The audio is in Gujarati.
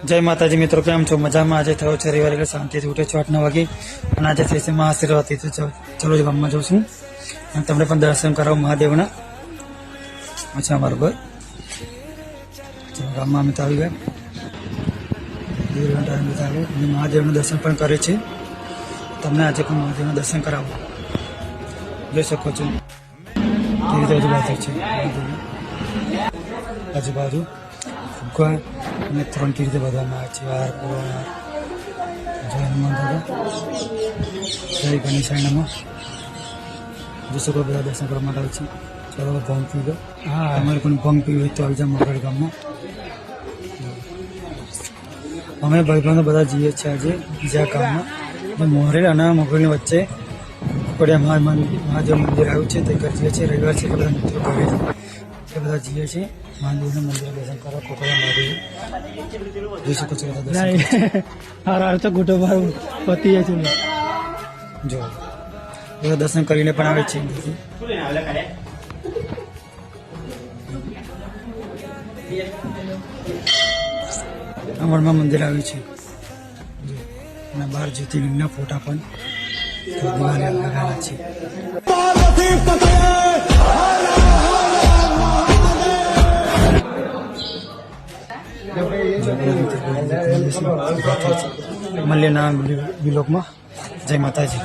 જય માતાજી મિત્રો, કેમ છો? મજામાં? આજે થયો છે રવિવાર એટલે શાંતિથી ઉઠે છો 8-9 વાગે અને આજે થઈ છે મહાશિવરાત્રી. તો ચલો જ ગામમાં જઉં છું અને તમને પણ દર્શન કરાવો મહાદેવના. અચ્છા, અમારું ઘર ગામમાં અમે તો આવી ગયા. અને મહાદેવનું દર્શન પણ કરે છે. તમને આજે પણ મહાદેવના દર્શન કરાવો. જોઈ શકો છો કેવી રીતે આજુબાજુ છે, આજુબાજુ ફુગ્ગા અને ત્રણ કેવી રીતે બધામાં આવે છે. હાર પૂરો જય હનુમાન દાદા, જય ગણેશાયનમાં. જોઈ શકો બધા દર્શન કરવા માટે આવે છે. ચાલો ભંગ પી ગયો. હા, અમારે પણ ભંગ પીવું હોય તો આવી જાય મોગલ ગામમાં. અમે ભાઈબંધો બધા જઈએ છીએ આજે બીજા ગામમાં. મોરેલ અને મોગલની વચ્ચે કુકડિયા મહાદેવ મંદિર આવ્યું છે. તે ઘર જઈએ છીએ. રવિવાર છે એટલે બધા મિત્રો ઘરે છે, બધા જઈએ છીએ મહાદેવના મંદિર દર્શન કરવા. કુકડિયા મહાદેવ જોઈ શકો છો બધા દર્શન તો ગોટો ભાર પતી જાય છે. જો બધા દર્શન કરીને પણ આવે છે. અમરમાં મંદિર આવ્યું છે અને બહાર જ્યોતિર્લિંગના ફોટા પણ દિવાલે લગાવેલા છે. મળીએ ના વિલોકમાં. જય માતાજી.